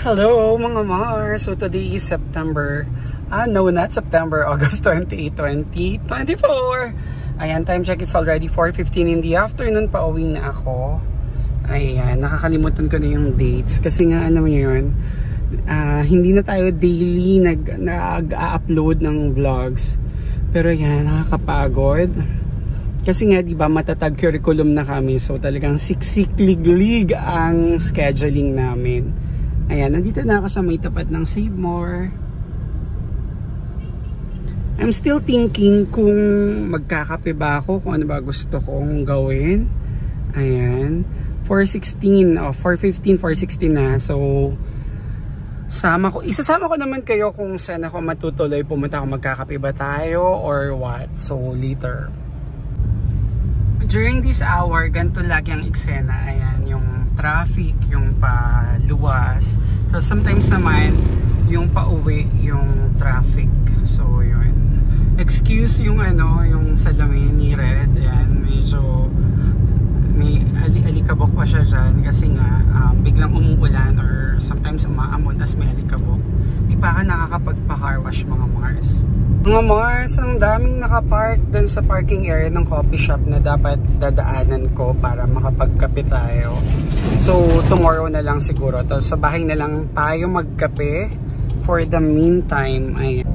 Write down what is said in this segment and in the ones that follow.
Hello mga Mars! So today is September, no not September, August 28, 2024. Ayan, time check, it's already 4:15 in the afternoon, pauwi na ako. Ayan, nakakalimutan ko na yung dates kasi nga ano yun, hindi na tayo daily nag-upload ng vlogs. Pero yan, nakakapagod. Kasi nga diba matatag curriculum na kami, so talagang siksik-lig-lig ang scheduling namin. Ayan, nandito na ako sa may tapat ng Save More. I'm still thinking kung magkakape ba ako, kung ano ba gusto kong gawin. Ayan, 4:16, 4:15, 4:16 na. So, isasama ko naman kayo kung saan ako matutuloy pumunta, kung magkakape ba tayo or what. So, later. During this hour, ganito lagi ang eksena. Ayan, yung traffic, yung paluwas. So sometimes naman yung pauwi yung traffic. So yun. Excuse yung yung salamin ni Red. Ayan, medyo may alikabok pa siya dyan kasi nga biglang umuulan or sometimes umaamon as may alikabok. Di pa ka nakakapagpa-car wash mga Mars. Mga Mars, ang daming nakapark dun sa parking area ng coffee shop na dapat dadaanan ko para makapagkape tayo. So, tomorrow na lang siguro. Tapos sa bahay na lang tayo magkape. For the meantime, ayan.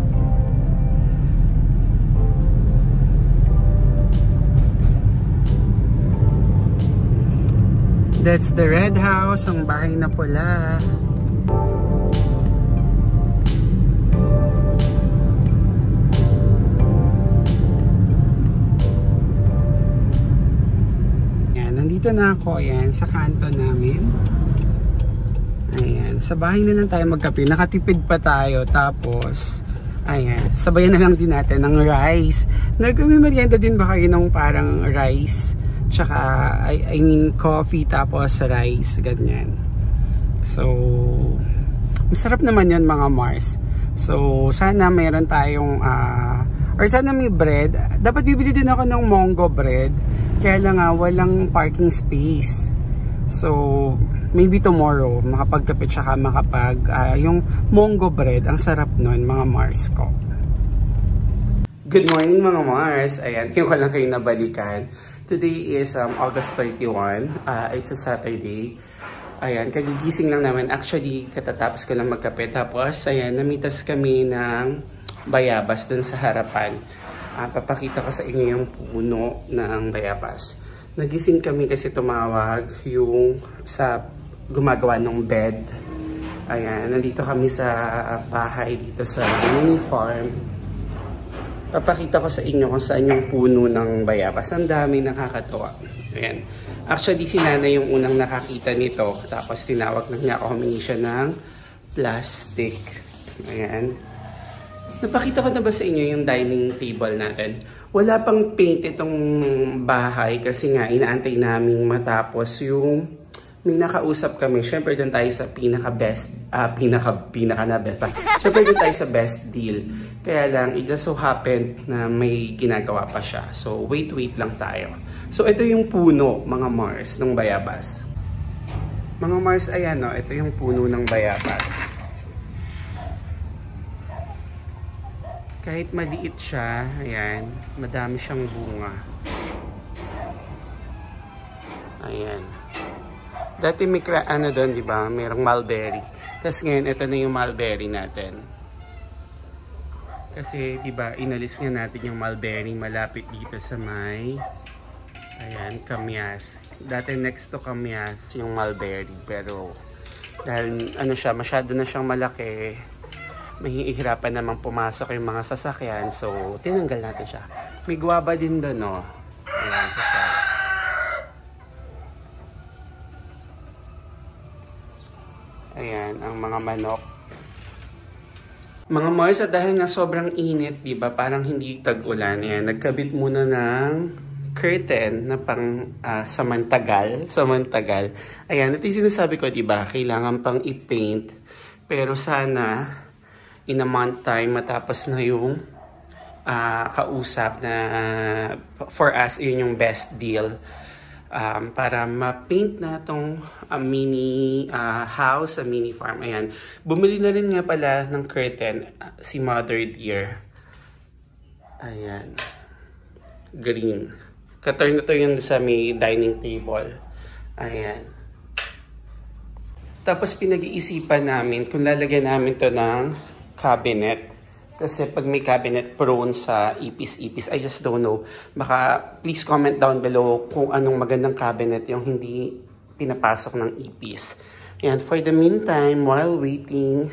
That's the Red House, ang bahay na pula. Dito na ako, ayan, sa kanto namin. Ayan, sa bahay na lang tayo magkape. Nakatipid pa tayo. Tapos, ayan, sabayan na lang din natin ng rice. Nag-merienda din ba kayo ng parang rice? Tsaka, I mean, coffee tapos rice, ganyan. So, masarap naman yun mga Mars. So, sana mayroon tayong, or sana may bread. Dapat bibili din ako ng Mongo bread. Kaya lang walang parking space. So, maybe tomorrow, makapagkape tsaka yung Mongo bread. Ang sarap nun, mga Mars ko. Good morning mga Mars. Ayan, yung ko lang kayo nabalikan. Today is August 31. It's a Saturday. Ayan, kagigising lang naman. Actually, katatapos ko lang magkape. Tapos, ayan, namitas kami ng bayabas dun sa harapan. Papakita ko sa inyo yung puno ng bayabas. Nagising kami kasi tumawag yung sa gumagawa ng bed. Ayan, nandito kami sa bahay dito sa mini farm. Papakita ko sa inyo kung saan yung puno ng bayabas. Ang dami, nakakatuwa. Ayan. Actually, si Nanay yung unang nakakita nito. Tapos tinawag na niya ako, humingi siya ng plastic. Ayan. Napakita ko na ba sa inyo yung dining table natin? Wala pang paint itong bahay kasi nga inaantay naming matapos yung may nakausap kami. Siyempre doon tayo sa pinaka-best, pinaka na best pa. Siyempre doon tayo sa best deal. Kaya lang, it just so happened na may ginagawa pa siya. So, wait lang tayo. So, ito yung puno, mga Mars, ng bayabas. Mga Mars, ayan o, ito yung puno ng bayabas. Kahit maliit siya, ayan, madami siyang bunga. Ayan. Dati may doon, di ba? Mayroong mulberry. Tapos ngayon, ito na yung mulberry natin. Kasi, di ba, inalis nga natin yung mulberry malapit dito sa may, ayan, kamyas. Dati next to kamyas yung mulberry. Pero, dahil masyado na siyang malaki, mahihirapan namang pumasok yung mga sasakyan. So, tinanggal natin siya. May guwaba din doon, no? Ayan, siya. Ayan, ang mga manok. Mga Mars, at dahil nga sobrang init, diba? Parang hindi tag-ulan. Ayan, nagkabit muna ng curtain na pang samantagal. Ayan, ito yung sinasabi ko, diba? Kailangan pang i-paint. Pero sana in a month time matapos na yung kausap na for us yun yung best deal. para ma-paint na itong mini house, mini farm. Ayan. Bumili na rin nga pala ng curtain si Mother Dear. Ayan. Green. Katurn na to yung sa may dining table. Ayan. Tapos pinag-iisipan namin kung lalagyan namin to ng cabinet. Kasi pag may cabinet prone sa ipis-ipis, I just don't know. Baka please comment down below kung anong magandang cabinet yung hindi pinapasok ng ipis. Ayan, for the meantime, while waiting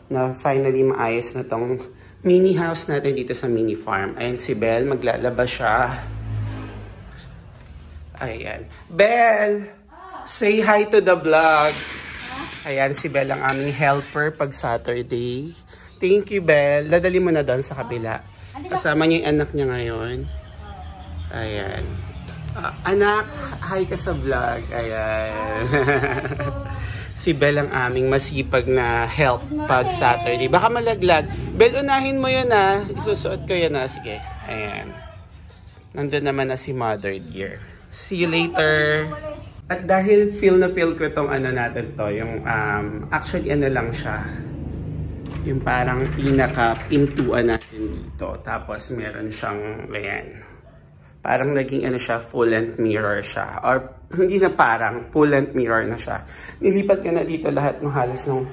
na finally maayos na tong mini house natin dito sa mini farm. Ayan si Belle, maglalaba siya. Ayan. Belle! Say hi to the vlog! Ayan, si Belle ang aming helper pag Saturday. Thank you, Belle. Dadali mo na doon sa kabila. Kasama niya yung anak niya ngayon. Ayan. Anak, hi ka sa vlog. Ayan. Si Belle ang aming masipag na help pag Saturday. Baka malaglag. Belle, unahin mo yun ha. Isusuot ko yun ha. Sige. Ayan. Nandun naman na si Mother Dear. See you later. At dahil feel na feel ko itong ano natin to, yung actually ano lang siya, yung parang pinaka-pintuan natin dito. Tapos meron siyang, ayan, parang naging ano siya, full length mirror siya. Or hindi na parang, full length mirror na siya. Nilipat ko na dito lahat ng halos ng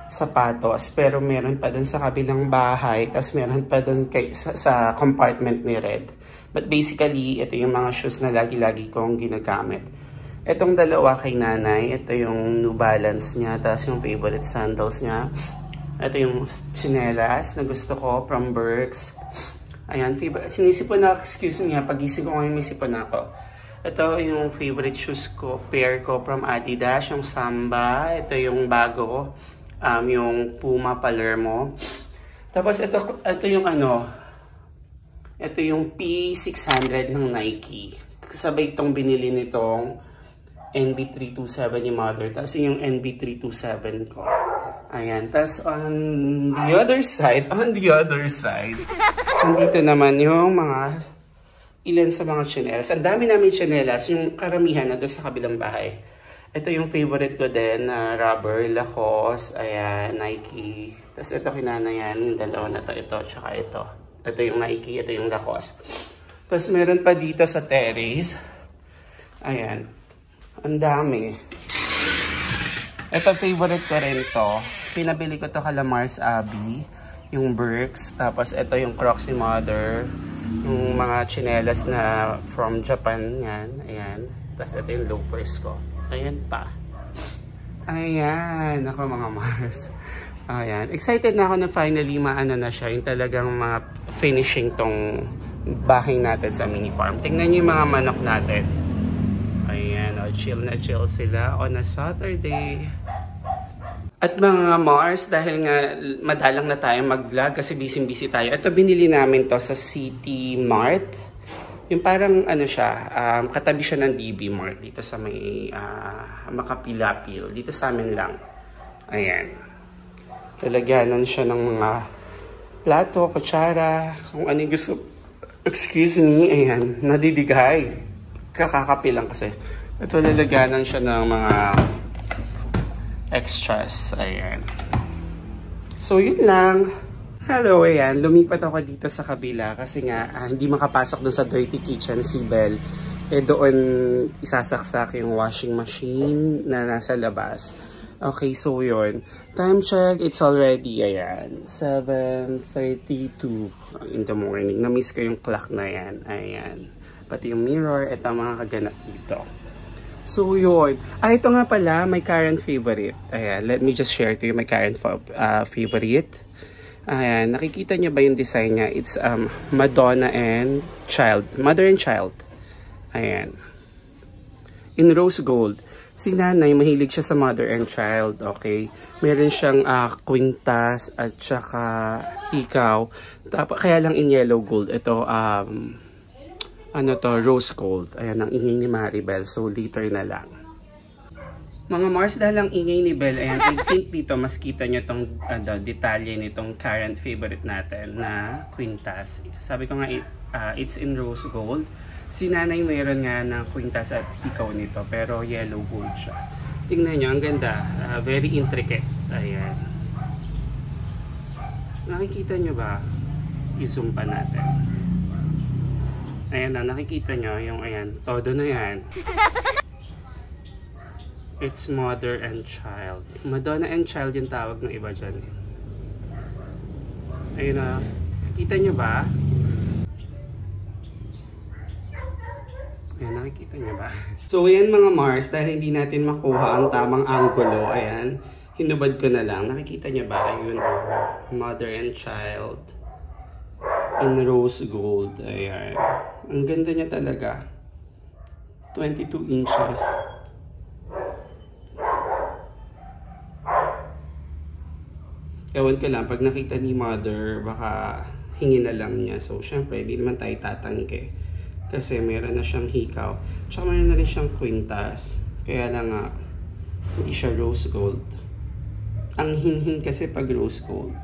sapatos, pero meron pa dun sa kabilang bahay, tapos meron pa dun sa compartment ni Red. But basically, ito yung mga shoes na lagi-lagi kong ginagamit. Itong dalawa kay nanay, ito yung New Balance niya, tapos yung favorite sandals niya. Ito yung chinelas na gusto ko from Berks. Ayan, favorite. Sinisipon na, excuse me, pagising ko ngayon may sipon ako. Ito yung favorite shoes ko, pair ko from Adidas, yung Samba. Ito yung bago, yung Puma Palermo. Tapos ito yung ano, ito yung P600 ng Nike. Kasabay itong binili nitong NB327 ni Mother. Tapos yung NB327 ko. Ayan. Tapos on the other side, nandito naman yung mga ilan sa mga chinelas. Ang dami namin chinelas. Yung karamihan na doon sa kabilang bahay. Ito yung favorite ko din na rubber, Lacoste, ayan, Nike. Tapos ito kinana yan, yung dalawa na to, ito, tsaka ito. Ito yung Nike, ito yung Lacoste. Tapos meron pa dito sa terrace. Ayan. Ang dami. Ito favorite ko rin to. Pinabili ko to kala Mars Abbey. Yung Berks. Tapos ito yung Crocs ni Mother. Yung mga chinelas na from Japan. Yan. Ayan. Tapos ito yung loafers ko. Ayan pa. Ayan. Ako mga Mars. Ayan. Excited na ako na finally maano na siya. Yung talagang mga finishing tong bahay natin sa mini farm. Tingnan niyo yung mga manok natin. Ayan, chill na chill sila on a Saturday. At mga Mars, dahil nga madalang na tayo mag-vlog kasi busy-busy tayo. Ito binili namin to sa City Mart. Yung parang ano siya, katabi siya ng DB Mart dito sa may Makapilapil. Dito sa amin lang. Ayan. Lalagyanan siya ng mga plato, kutsara, kung ano yung gusto. Excuse me, ayan, nadidigay. Kakakapi lang kasi. Ito lalagyanan siya ng mga extras. Ayan. So, yun lang. Hello, ayan. Lumipat ako dito sa kabila kasi nga hindi makapasok dun sa dirty kitchen si Belle. Eh, doon isasaksak yung washing machine na nasa labas. Okay, so yun. Time check, it's already, ayan, 7:32 in the morning. Na-miss ko yung clock na yan. Ayan. Pati yung mirror, ito mga kaganap dito. So yun. Ito nga pala, my current favorite. Ayan, let me just share to you my current favorite. Ayan, nakikita niyo ba yung design niya? It's Madonna and Child. Mother and Child. Ayan. In rose gold. Si nanay, mahilig siya sa Mother and Child. Okay. Meron siyang kwintas at saka hikaw. Kaya lang in yellow gold. Ito, ano to, rose gold. Ayan, ang ingay ni Maribel. So, later na lang. Mga Mars, dahil ang ingay ni Belle, ayan, I think dito, mas kita nyo itong detalye nitong current favorite natin na quintas. Sabi ko nga, it's in rose gold. Si nanay mayroon nga ng kwintas at hikaw nito, pero yellow gold siya. Tingnan nyo, ang ganda. Very intricate. Ayan. Nakikita nyo ba? I-zoom pa natin. Ayan na, nakikita nyo yung ayan. Todo na yan. It's mother and child. Madonna and child yung tawag ng iba dyan. Ayun na. Nakikita nyo ba? Ayan, nakikita nyo ba? So, ayan mga Mars, dahil hindi natin makuha ang tamang anggulo, ayan, hinubad ko na lang. Nakikita nyo ba? Ayun, mother and child in rose gold. Ayan. Ang ganda niya talaga. 22 inches. Ewan ko lang, pag nakita ni mother, baka hingin na lang niya. So, syempre, hindi naman tayo tatangke. Kasi meron na siyang hikaw. Tsaka meron na rin siyang kwintas. Kaya lang nga, hindi siya rose gold. Ang hinhin kasi pag rose gold.